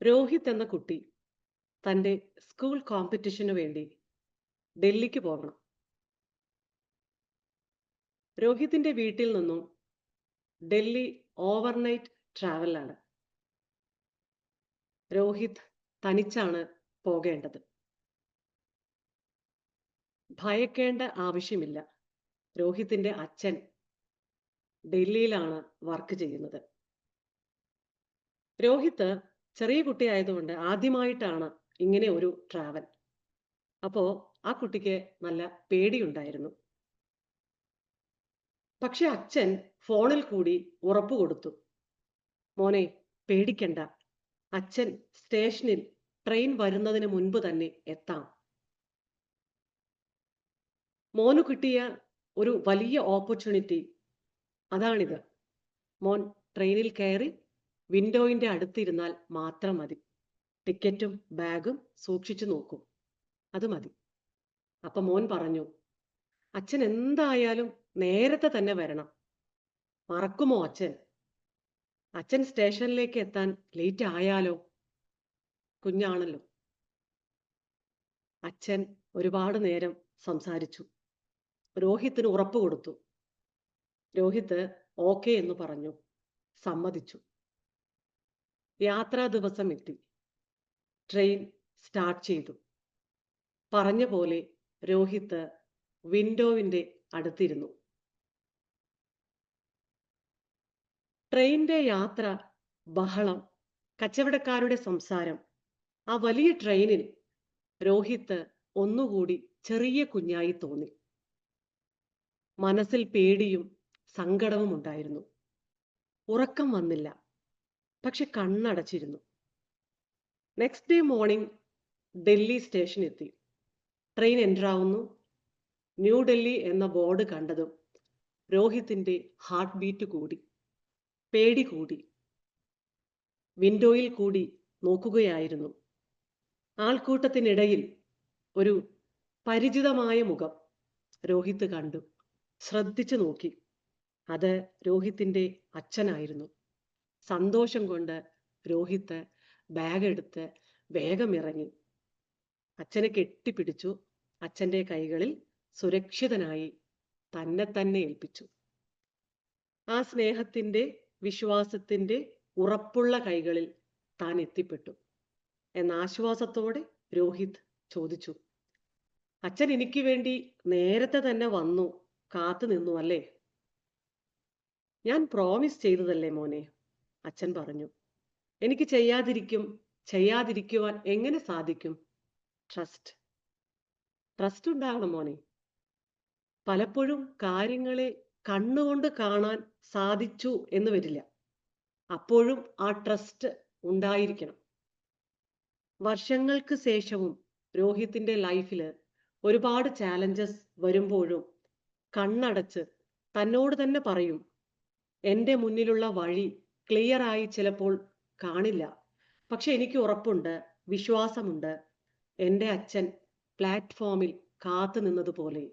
രോഹിത് എന്ന കുട്ടി തൻ്റെ സ്കൂൾ കോമ്പറ്റീഷന് വേണ്ടി ഡൽഹിക്ക് പോകണം. രോഹിത്തിന്റെ വീട്ടിൽ നിന്നും ഡൽഹി ഓവർനൈറ്റ് ട്രാവലാണ്. രോഹിത് തനിച്ചാണ് പോകേണ്ടത്. ഭയക്കേണ്ട ആവശ്യമില്ല. രോഹിത്തിന്റെ അച്ഛൻ ഡൽഹിയിലാണ് വർക്ക് ചെയ്യുന്നത്. രോഹിത് ചെറിയ കുട്ടിയായതുകൊണ്ട് ആദ്യമായിട്ടാണ് ഇങ്ങനെ ഒരു ട്രാവൽ. അപ്പോ ആ കുട്ടിക്ക് നല്ല പേടിയുണ്ടായിരുന്നു. പക്ഷെ അച്ഛൻ ഫോണിൽ കൂടി ഉറപ്പ് കൊടുത്തു, മോനെ പേടിക്കണ്ട, അച്ഛൻ സ്റ്റേഷനിൽ ട്രെയിൻ വരുന്നതിന് മുൻപ് തന്നെ എത്താം. മോന് കിട്ടിയ ഒരു വലിയ ഓപ്പർച്യൂണിറ്റി അതാണിത്. മോൻ ട്രെയിനിൽ കയറി വിൻഡോയിന്റെ അടുത്തിരുന്നാൽ മാത്രം മതി. ടിക്കറ്റും ബാഗും സൂക്ഷിച്ചു നോക്കും, അത് മതി. അപ്പൊ മോൻ പറഞ്ഞു, അച്ഛൻ എന്തായാലും നേരത്തെ തന്നെ വരണം. മറക്കുമോ അച്ഛൻ? അച്ഛൻ സ്റ്റേഷനിലേക്ക് എത്താൻ ലേറ്റ് ആയാലോ? കുഞ്ഞാണല്ലോ. അച്ഛൻ ഒരുപാട് നേരം സംസാരിച്ചു. രോഹിത്തിന് ഉറപ്പ് കൊടുത്തു. രോഹിത് ഓക്കെ എന്ന് പറഞ്ഞു, സമ്മതിച്ചു. യാത്രാ ദിവസം എത്തി. ട്രെയിൻ സ്റ്റാർട്ട് ചെയ്തു. പറഞ്ഞ പോലെ രോഹിത് വിൻഡോവിന്റെ അടുത്തിരുന്നു. ട്രെയിനിന്റെ യാത്ര, ബഹളം, കച്ചവടക്കാരുടെ സംസാരം. ആ വലിയ ട്രെയിനിൽ രോഹിത് ഒന്നുകൂടി ചെറിയ കുഞ്ഞായി തോന്നി. മനസ്സിൽ പേടിയും സങ്കടവും ഉണ്ടായിരുന്നു. ഉറക്കം വന്നില്ല, പക്ഷെ കണ്ണടച്ചിരുന്നു. Next day morning Delhi station എത്തി. ട്രെയിൻ എൻ്ററാവുന്നു. ന്യൂഡൽഹി എന്ന ബോർഡ് കണ്ടതും രോഹിത്തിന്റെ ഹാർട്ട് ബീറ്റ് കൂടി, പേടി കൂടി. വിൻഡോയിൽ കൂടി നോക്കുകയായിരുന്നു. ആൾക്കൂട്ടത്തിനിടയിൽ ഒരു പരിചിതമായ മുഖം രോഹിത് കണ്ടു. ശ്രദ്ധിച്ചു നോക്കി. അത് രോഹിത്തിന്റെ അച്ഛനായിരുന്നു. സന്തോഷം കൊണ്ട് രോഹിത് ബാഗ് എടുത്ത് വേഗം ഇറങ്ങി. അച്ഛനെ കെട്ടിപ്പിടിച്ചു. അച്ഛൻ്റെ കൈകളിൽ സുരക്ഷിതനായി തന്നെ ഏൽപ്പിച്ചു. ആ സ്നേഹത്തിന്റെ, വിശ്വാസത്തിന്റെ ഉറപ്പുള്ള കൈകളിൽ താൻ എത്തിപ്പെട്ടു എന്ന ആശ്വാസത്തോടെ രോഹിത് ചോദിച്ചു, അച്ഛൻ എനിക്ക് വേണ്ടി നേരത്തെ തന്നെ വന്നു കാത്തു നിന്നു അല്ലേ? ഞാൻ പ്രോമിസ് ചെയ്തതല്ലേ മോനെ, അച്ഛൻ പറഞ്ഞു. എനിക്ക് ചെയ്യാതിരിക്കുവാൻ എങ്ങനെ സാധിക്കും? ട്രസ്റ്റ് ഉണ്ടാകണം മോനെ. പലപ്പോഴും കാര്യങ്ങളെ കണ്ണുകൊണ്ട് കാണാൻ സാധിച്ചു എന്ന് വരില്ല. അപ്പോഴും ആ ട്രസ്റ്റ് ഉണ്ടായിരിക്കണം. വർഷങ്ങൾക്ക് ശേഷവും രോഹിത്തിന്റെ ലൈഫില് ഒരുപാട് ചാലഞ്ചസ് വരുമ്പോഴും കണ്ണടച്ച് തന്നോട് തന്നെ പറയും, എൻ്റെ മുന്നിലുള്ള വഴി ക്ലിയർ ആയി ചിലപ്പോൾ കാണില്ല, പക്ഷെ എനിക്ക് ഉറപ്പുണ്ട്, വിശ്വാസമുണ്ട്. എൻ്റെ അച്ഛൻ പ്ലാറ്റ്ഫോമിൽ കാത്തു നിന്നതുപോലെ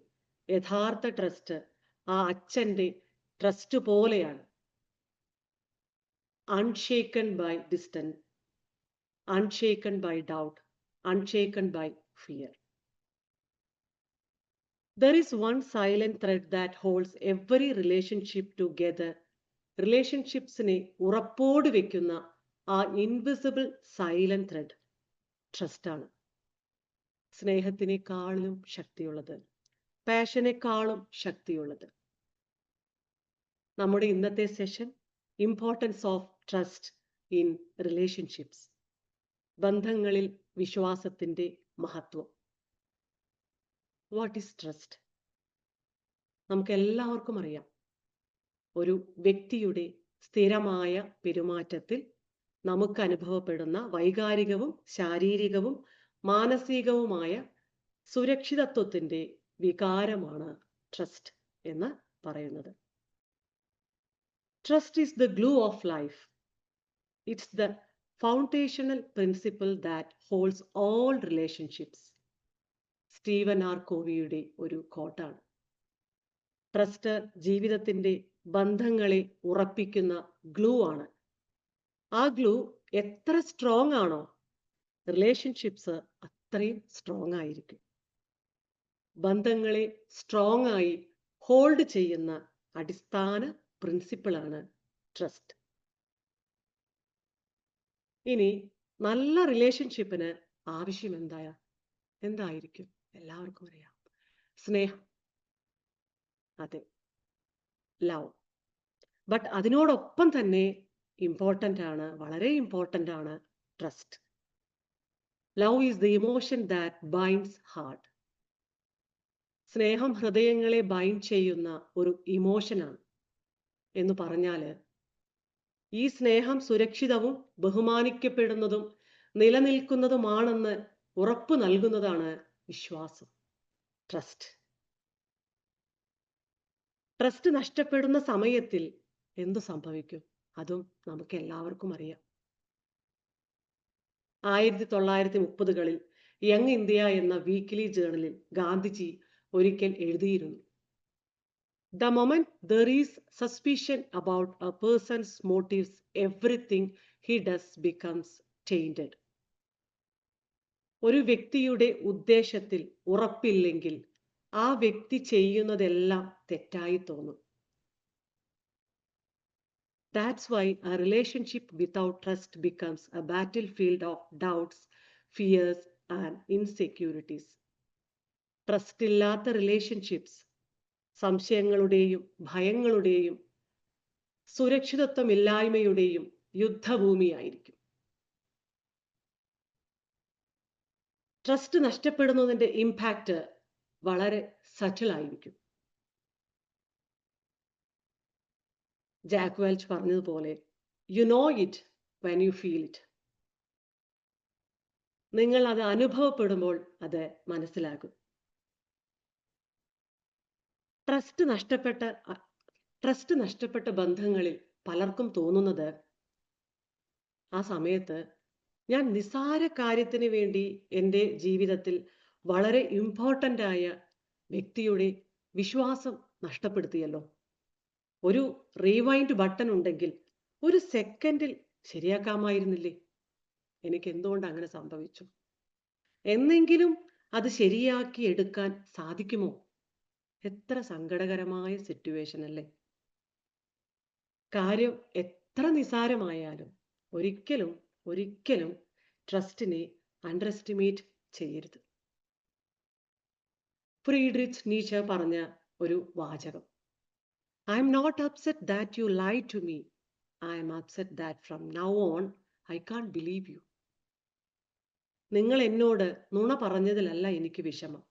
യഥാർത്ഥ ട്രസ്റ്റ് ആ അച്ഛൻ്റെ ട്രസ്റ്റ് പോലെയാണ്. Unshaken by distance, unshaken by doubt, unshaken by fear. There is one silent thread that holds every relationship together. റിലേഷൻഷിപ്സിനെ ഉറപ്പോട് വെക്കുന്ന ആ ഇൻവിസിബിൾ സൈലന്റ് ത്രെഡ് ട്രസ്റ്റാണ്. സ്നേഹത്തിനേക്കാളും ശക്തിയുള്ളത്, പാഷനേക്കാളും ശക്തിയുള്ളത്. നമ്മുടെ ഇന്നത്തെ session importance of trust in relationships, ബന്ധങ്ങളിൽ വിശ്വാസത്തിന്റെ മഹത്വം. What is trust? നമുക്ക് എല്ലാവർക്കും അറിയാം, ഒരു വ്യക്തിയുടെ സ്ഥിരമായ പെരുമാറ്റത്തിൽ നമുക്ക് അനുഭവപ്പെടുന്ന വൈകാരികവും ശാരീരികവും മാനസികവുമായ സുരക്ഷിതത്വത്തിന്റെ വികാരമാണ് ട്രസ്റ്റ് എന്ന് പറയുന്നത്. Trust is the glue of life. It's the foundational principle that holds all relationships. Stephen R കോവിയുടെ ഒരു കോട്ടാണ്. ട്രസ്റ്റ് ജീവിതത്തിന്റെ ബന്ധങ്ങളെ ഉറപ്പിക്കുന്ന ഗ്ലൂ ആണ്. ആ ഗ്ലൂ എത്ര സ്ട്രോങ് ആണോ റിലേഷൻഷിപ്സ് അത്രയും സ്ട്രോങ് ആയിരിക്കും. ബന്ധങ്ങളെ സ്ട്രോങ് ആയി ഹോൾഡ് ചെയ്യുന്ന അടിസ്ഥാന പ്രിൻസിപ്പിളാണ് ട്രസ്റ്റ്. ഇനി നല്ല റിലേഷൻഷിപ്പിന് ആവശ്യം എന്തായിരിക്കും? എല്ലാവർക്കും അറിയാം, സ്നേഹം. അതെ, ലവ്. ബട്ട് അതിനോടൊപ്പം തന്നെ വളരെ ഇമ്പോർട്ടൻ്റ് ആണ് trust. Love is the emotion that binds heart. സ്നേഹം ഹൃദയങ്ങളെ ബൈൻഡ് ചെയ്യുന്ന ഒരു ഇമോഷനാണ് എന്ന് പറഞ്ഞാൽ, ഈ സ്നേഹം സുരക്ഷിതവും ബഹുമാനിക്കപ്പെടുന്നതും നിലനിൽക്കുന്നതുമാണെന്ന് ഉറപ്പ് നൽകുന്നതാണ് വിശ്വാസം, ട്രസ്റ്റ്. ട്രസ്റ്റ് നഷ്ടപ്പെടുന്ന സമയത്തിൽ എന്തു സംഭവിക്കും? അതും നമുക്ക് എല്ലാവർക്കും അറിയാം. 1930കളിൽ യങ് ഇന്ത്യ എന്ന വീക്കിലി ജേർണലിൽ ഗാന്ധിജി ഒരിക്കൽ എഴുതിയിരുന്നു, "The moment there is suspicion about a person's motives, everything he does becomes tainted." ഒരു വ്യക്തിയുടെ ഉദ്ദേശത്തിൽ ഉറപ്പില്ലെങ്കിൽ ആ വ്യക്തി ചെയ്യുന്നതെല്ലാം തെറ്റായി തോന്നും. That's why a relationship without trust becomes a battlefield of doubts, fears and insecurities. Trust ഇല്ലാത്ത റിലേഷൻഷിപ്സ് സംശയങ്ങളുടെയും ഭയങ്ങളുടെയും സുരക്ഷിതത്വമില്ലായ്മയുടെയും യുദ്ധഭൂമിയായിരിക്കും. ട്രസ്റ്റ് നഷ്ടപ്പെടുന്നതിന്റെ ഇമ്പാക്റ്റ് വളരെ സറ്റിലായിരിക്കും. ജാക്ക് വെൽച്ച് പറഞ്ഞതുപോലെ, "you know it when you feel it." നിങ്ങൾ അത് അനുഭവപ്പെടുമ്പോൾ അത് മനസ്സിലാകും. ട്രസ്റ്റ് നഷ്ടപ്പെട്ട ബന്ധങ്ങളിൽ പലർക്കും തോന്നുന്നത്, ആ സമയത്ത് ഞാൻ നിസ്സാര കാര്യത്തിന് വേണ്ടി എൻ്റെ ജീവിതത്തിൽ വളരെ ഇമ്പോർട്ടൻ്റ് ആയ വ്യക്തിയുടെ വിശ്വാസം നഷ്ടപ്പെടുത്തിയല്ലോ. ഒരു റീവൈൻഡ് ബട്ടൺ ഉണ്ടെങ്കിൽ ഒരു സെക്കൻഡിൽ ശരിയാക്കാമായിരുന്നില്ലേ? എനിക്ക് എന്തുകൊണ്ട് അങ്ങനെ സംഭവിച്ചു? എന്നെങ്കിലും അത് ശരിയാക്കി എടുക്കാൻ സാധിക്കുമോ? എത്ര സങ്കടകരമായ സിറ്റുവേഷൻ അല്ലേ? കാര്യം എത്ര നിസാരമായാലും ഒരിക്കലും ട്രസ്റ്റിനെ അണ്ടർ എസ്റ്റിമേറ്റ് ചെയ്യരുത്. ഫ്രീഡ്രിച്ച് നീച്ചെ പറഞ്ഞ ഒരു വാചകം, "I am not upset that you lied to me. I am upset that from now on I can't believe you." നിങ്ങൾ എന്നോട് നുണ പറഞ്ഞതിലല്ല എനിക്ക് വിഷമം,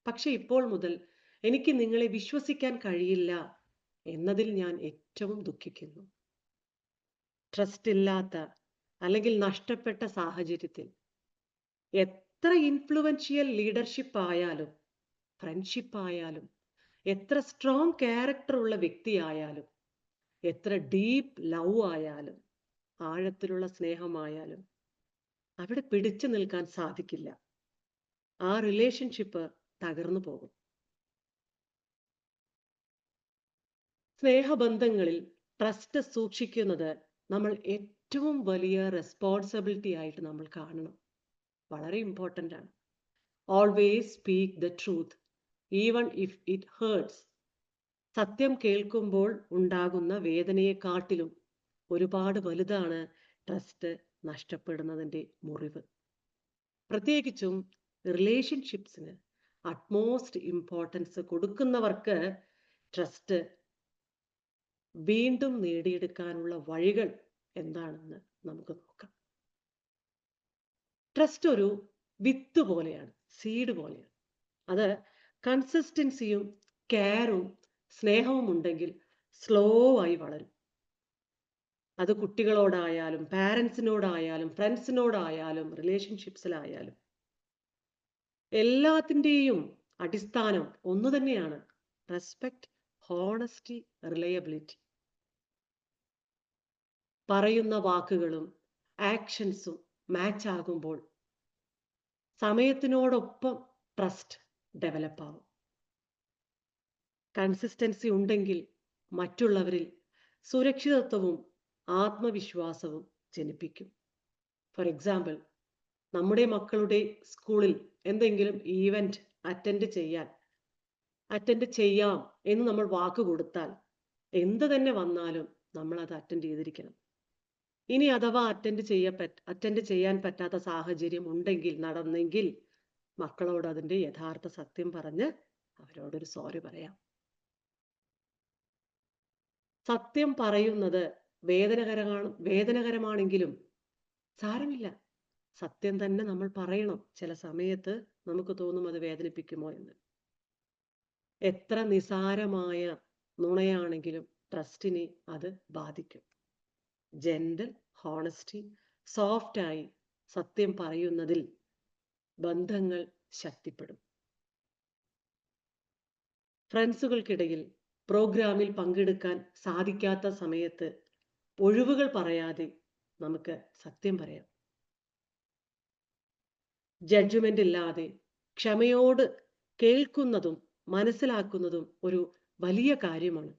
പക്ഷെ ഇപ്പോൾ മുതൽ എനിക്ക് നിങ്ങളെ വിശ്വസിക്കാൻ കഴിയില്ല എന്നതിൽ ഞാൻ ഏറ്റവും ദുഃഖിക്കുന്നു. ട്രസ്റ്റ് ഇല്ലാത്ത അല്ലെങ്കിൽ നഷ്ടപ്പെട്ട സാഹചര്യത്തിൽ എത്ര ഇൻഫ്ലുവൻഷ്യൽ ലീഡർഷിപ്പ് ആയാലും, ഫ്രണ്ട്ഷിപ്പ് ആയാലും, എത്ര സ്ട്രോങ് ക്യാരക്ടർ ഉള്ള വ്യക്തിയായാലും, എത്ര ഡീപ്പ് ലവ് ആയാലും, ആഴത്തിലുള്ള സ്നേഹമായാലും അവിടെ പിടിച്ചു നിൽക്കാൻ സാധിക്കില്ല. ആ റിലേഷൻഷിപ്പ് തകർന്നു പോകും. സ്നേഹബന്ധങ്ങളിൽ ട്രസ്റ്റ് സൂക്ഷിക്കുന്നത് നമ്മൾ ഏറ്റവും വലിയ റെസ്പോൺസിബിലിറ്റി ആയിട്ട് നമ്മൾ കാണണം. വളരെ ഇമ്പോർട്ടൻ്റ് ആണ്. Always speak the truth even if it hertz. സത്യം കേൾക്കുമ്പോൾ ഉണ്ടാകുന്ന വേദനയെക്കാട്ടിലും ഒരുപാട് വലുതാണ് ട്രസ്റ്റ് നഷ്ടപ്പെടുന്നതിൻ്റെ മുറിവ്. പ്രത്യേകിച്ചും റിലേഷൻഷിപ്സിന് അറ്റ്മോസ്റ്റ് ഇമ്പോർട്ടൻസ് കൊടുക്കുന്നവർക്ക് ട്രസ്റ്റ് വീണ്ടും നേടിയെടുക്കാനുള്ള വഴികൾ എന്താണെന്ന് നമുക്ക് നോക്കാം. ട്രസ്റ്റ് ഒരു വിത്ത് പോലെയാണ്, സീഡ് പോലെയാണ്. അത് കൺസിസ്റ്റൻസിയും കെയറും സ്നേഹവും ഉണ്ടെങ്കിൽ സ്ലോ ആയി വളരും. അത് കുട്ടികളോടായാലും പാരൻസിനോടായാലും ഫ്രണ്ട്സിനോടായാലും റിലേഷൻഷിപ്സിലായാലും എല്ലാത്തിൻ്റെയും അടിസ്ഥാനം ഒന്നു തന്നെയാണ്: റെസ്പെക്ട്, ഹോണസ്റ്റി, റിലയബിലിറ്റി. പറയുന്ന വാക്കുകളും ആക്ഷൻസും മാച്ച് ആകുമ്പോൾ സമയത്തിനോടൊപ്പം ട്രസ്റ്റ് ഡെവലപ്പ് ആവും. കൺസിസ്റ്റൻസി ഉണ്ടെങ്കിൽ മറ്റുള്ളവരിൽ സുരക്ഷിതത്വവും ആത്മവിശ്വാസവും ജനിപ്പിക്കും. ഫോർ എക്സാമ്പിൾ, നമ്മുടെ മക്കളുടെ സ്കൂളിൽ എന്തെങ്കിലും ഈവന്റ് അറ്റൻഡ് ചെയ്യാം എന്ന് നമ്മൾ വാക്ക് കൊടുത്താൽ എന്ത് തന്നെ വന്നാലും നമ്മൾ അത് അറ്റൻഡ് ചെയ്തിരിക്കണം. ഇനി അഥവാ അറ്റൻഡ് ചെയ്യാൻ പറ്റാത്ത സാഹചര്യം നടന്നെങ്കിൽ മക്കളോട് അതിന്റെ യഥാർത്ഥ സത്യം പറഞ്ഞ് അവരോടൊരു സോറി പറയാം. സത്യം പറയുന്നത് വേദനകരമാണെങ്കിലും സാരമില്ല, സത്യം തന്നെ നമ്മൾ പറയണം. ചില സമയത്ത് നമുക്ക് തോന്നും അത് വേദനിപ്പിക്കുമോ എന്ന്. എത്ര നിസാരമായ നുണയാണെങ്കിലും ട്രസ്റ്റിനെ അത് ബാധിക്കും. ജെന്റൽ ഹോണസ്റ്റി, സോഫ്റ്റായി സത്യം പറയുന്നതിൽ ബന്ധങ്ങൾ ശക്തിപ്പെടും. ഫ്രണ്ട്സുകൾക്കിടയിൽ പ്രോഗ്രാമിൽ പങ്കെടുക്കാൻ സാധിക്കാത്ത സമയത്ത് ഒഴിവുകൾ പറയാതെ നമുക്ക് സത്യം പറയാം. ജഡ്ജ്മെന്റ് ഇല്ലാതെ ക്ഷമയോട് കേൾക്കുന്നതും മനസ്സിലാക്കുന്നതും ഒരു വലിയ കാര്യമാണ്.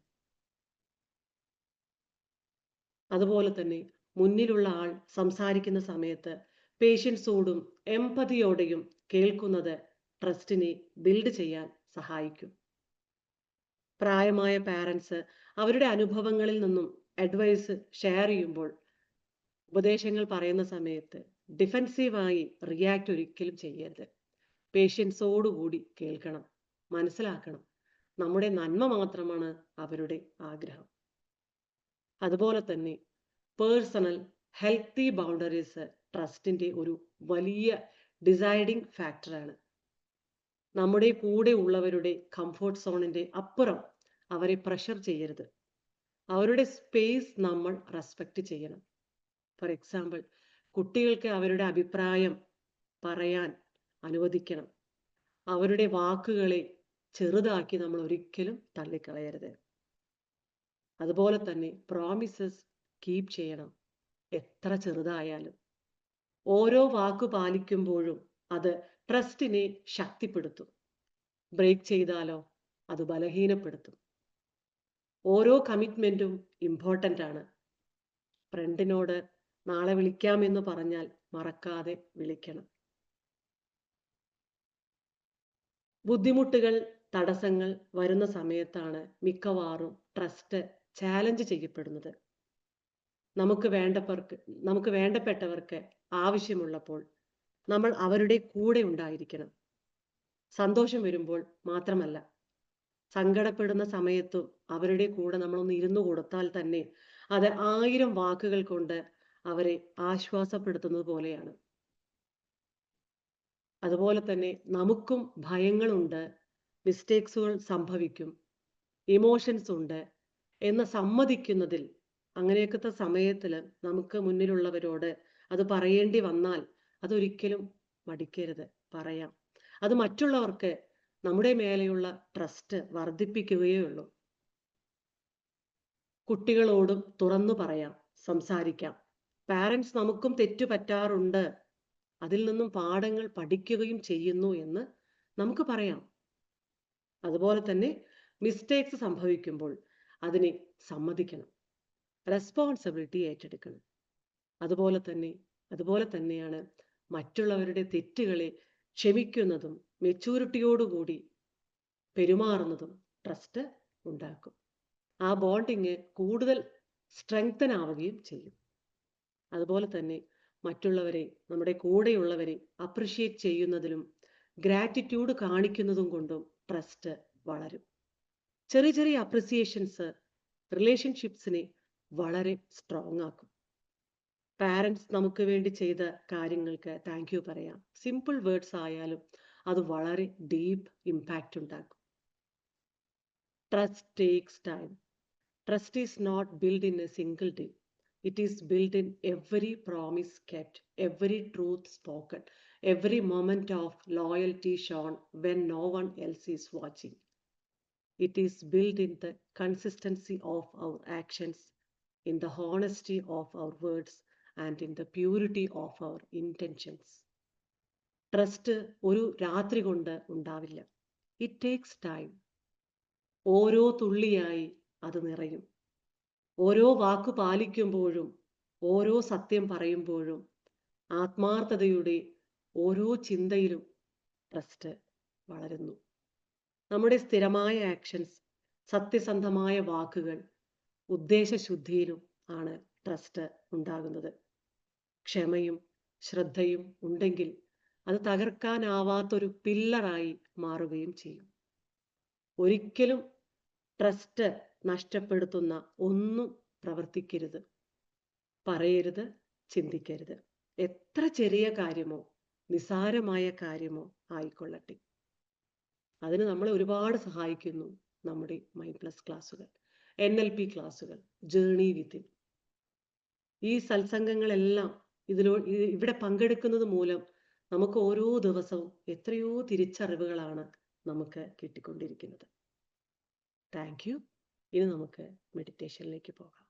അതുപോലെ തന്നെ മുന്നിലുള്ള ആൾ സംസാരിക്കുന്ന സമയത്ത് പേഷ്യൻസോടും എംപതിയോടെയും കേൾക്കുന്നത് ട്രസ്റ്റിനെ ബിൽഡ് ചെയ്യാൻ സഹായിക്കും. പ്രായമായ പാരൻസ് അവരുടെ അനുഭവങ്ങളിൽ നിന്നും അഡ്വൈസ് ഷെയർ ചെയ്യുമ്പോൾ, ഉപദേശങ്ങൾ പറയുന്ന സമയത്ത് ഡിഫെൻസീവായി റിയാക്ട് ഒരിക്കലും ചെയ്യരുത്. പേഷ്യൻസോടുകൂടി കേൾക്കണം, മനസ്സിലാക്കണം. നമ്മുടെ നന്മ മാത്രമാണ് അവരുടെ ആഗ്രഹം. അതുപോലെ തന്നെ പേഴ്സണൽ ഹെൽത്തി ബൗണ്ടറീസ് ട്രസ്റ്റിന്റെ ഒരു വലിയ ഡിസൈഡിങ് ഫാക്ടറാണ്. നമ്മുടെ കൂടെ ഉള്ളവരുടെ കംഫോർട്ട് സോണിന്റെ അപ്പുറം അവരെ പ്രഷർ ചെയ്യരുത്. അവരുടെ സ്പേസ് നമ്മൾ റെസ്പെക്ട് ചെയ്യണം. ഫോർ എക്സാമ്പിൾ, കുട്ടികൾക്ക് അവരുടെ അഭിപ്രായം പറയാൻ അനുവദിക്കണം. അവരുടെ വാക്കുകളെ ചെറുതാക്കി നമ്മൾ ഒരിക്കലും തള്ളിക്കളയരുത്. അതുപോലെ തന്നെ പ്രോമിസസ് കീപ് ചെയ്യണം, എത്ര ചെറുതായാലും. ഓരോ വാക്കു പാലിക്കുമ്പോഴും അത് ട്രസ്റ്റിനെ ശക്തിപ്പെടുത്തും. ബ്രേക്ക് ചെയ്താലോ അത് ബലഹീനപ്പെടുത്തും. ഓരോ കമ്മിറ്റ്മെന്റും ഇമ്പോർട്ടൻ്റ് ആണ്. ഫ്രണ്ടിനോട് നാളെ വിളിക്കാമെന്ന് പറഞ്ഞാൽ മറക്കാതെ വിളിക്കണം. ബുദ്ധിമുട്ടുകൾ, തടസ്സങ്ങൾ വരുന്ന സമയത്താണ് മിക്കവാറും ട്രസ്റ്റ് ചാലഞ്ച് ചെയ്യപ്പെടുന്നത്. നമുക്ക് വേണ്ടപ്പെട്ടവർക്ക് ആവശ്യമുള്ളപ്പോൾ നമ്മൾ അവരുടെ കൂടെ ഉണ്ടായിരിക്കണം. സന്തോഷം വരുമ്പോൾ മാത്രമല്ല, സങ്കടപ്പെടുന്ന സമയത്തും അവരുടെ കൂടെ നമ്മളൊന്ന് ഇരുന്നു കൊടുത്താൽ തന്നെ അത് 1000 വാക്കുകൾ കൊണ്ട് അവരെ ആശ്വാസപ്പെടുത്തുന്നത് പോലെയാണ്. അതുപോലെ തന്നെ നമുക്കും ഭയങ്ങളുണ്ട്, മിസ്റ്റേക്സുകൾ സംഭവിക്കും, ഇമോഷൻസ് ഉണ്ട് എന്ന് സമ്മതിക്കുന്നതിൽ, അങ്ങനെയൊക്കെ സമയത്തിൽ നമുക്ക് മുന്നിലുള്ളവരോട് അത് പറയേണ്ടി വന്നാൽ അതൊരിക്കലും മടിക്കരുത്, പറയാം. അത് മറ്റുള്ളവർക്ക് നമ്മുടെ മേലെയുള്ള ട്രസ്റ്റ് വർദ്ധിപ്പിക്കുകയേ ഉള്ളൂ. കുട്ടികളോടും തുറന്നു പറയാം, സംസാരിക്കാം. പാരൻസ് നമുക്കും തെറ്റു പറ്റാറുണ്ട്, അതിൽ നിന്നും പാഠങ്ങൾ പഠിക്കുകയും ചെയ്യുന്നു എന്ന് നമുക്ക് പറയാം. അതുപോലെ തന്നെ മിസ്റ്റേക്സ് സംഭവിക്കുമ്പോൾ അതിനെ സമ്മതിക്കണം, റെസ്പോൺസിബിലിറ്റി ഏറ്റെടുക്കണം. അതുപോലെ തന്നെയാണ് മറ്റുള്ളവരുടെ തെറ്റുകളെ ക്ഷമിക്കുന്നതും മെച്ചൂരിറ്റിയോടുകൂടി പെരുമാറുന്നതും ട്രസ്റ്റ് ഉണ്ടാക്കും. ആ ബോണ്ടിങ് കൂടുതൽ സ്ട്രെങ്തൻ ആവുകയും ചെയ്യും. അതുപോലെ തന്നെ മറ്റുള്ളവരെ, നമ്മുടെ കൂടെയുള്ളവരെ അപ്രിഷ്യേറ്റ് ചെയ്യുന്നതിലും ഗ്രാറ്റിറ്റ്യൂഡ് കാണിക്കുന്നതും കൊണ്ടും ട്രസ്റ്റ് വളരും. ചെറിയ ചെറിയ അപ്രിസിയേഷൻസ് റിലേഷൻഷിപ്സിനെ വളരെ സ്ട്രോങ് ആക്കും. പാരൻസ് നമുക്ക് വേണ്ടി ചെയ്ത കാര്യങ്ങൾക്ക് താങ്ക് യു പറയാം. സിമ്പിൾ വേർഡ്സ് ആയാലും അത് വളരെ ഡീപ്പ് ഇമ്പാക്റ്റ് ഉണ്ടാക്കും. Trust takes time. Trust is not built in a single day. It is built in every promise kept, every truth spoken, every moment of loyalty shown when no one else is watching. It is built in the consistency of our actions, in the honesty of our words, and in the purity of our intentions. Trust ഒരു രാത്രി കൊണ്ട് ഉണ്ടാവില്ല. It takes time. ഓരോ തുള്ളിയായി അത് നിറയും. ഓരോ വാക്കു പാലിക്കുമ്പോഴും, ഓരോ സത്യം പറയുമ്പോഴും ആത്മാർത്ഥതയുടെ ഓരോ ചിന്തയിലും ട്രസ്റ്റ് വളരുന്നു. നമ്മുടെ സ്ഥിരമായ ആക്ഷൻസ്, സത്യസന്ധമായ വാക്കുകൾ, ഉദ്ദേശശുദ്ധിയിലും ആണ് ട്രസ്റ്റ് ഉണ്ടാകുന്നത്. ക്ഷമയും ശ്രദ്ധയും ഉണ്ടെങ്കിൽ അത് തകർക്കാനാവാത്തൊരു പില്ലറായി മാറുകയും ചെയ്യും. ഒരിക്കലും ട്രസ്റ്റ് നഷ്ടപ്പെടുത്തുന്ന ഒന്നും പ്രവർത്തിക്കരുത്, പറയരുത്, ചിന്തിക്കരുത്. എത്ര ചെറിയ കാര്യമോ നിസാരമായ കാര്യമോ ആയിക്കൊള്ളട്ടെ. അതിന് നമ്മളെ ഒരുപാട് സഹായിക്കുന്നു നമ്മുടെ മൈൻഡ് പ്ലസ് ക്ലാസ്സുകൾ, NLP ക്ലാസ്സുകൾ, ജേർണി വിത്തിൻ. ഈ സത്സംഗങ്ങളെല്ലാം ഇവിടെ പങ്കെടുക്കുന്നത് മൂലം നമുക്ക് ഓരോ ദിവസവും എത്രയോ തിരിച്ചറിവുകളാണ് നമുക്ക് കിട്ടിക്കൊണ്ടിരിക്കുന്നത്. Thank you. ഇനി നമുക്ക് മെഡിറ്റേഷനിലേക്ക് പോകാം.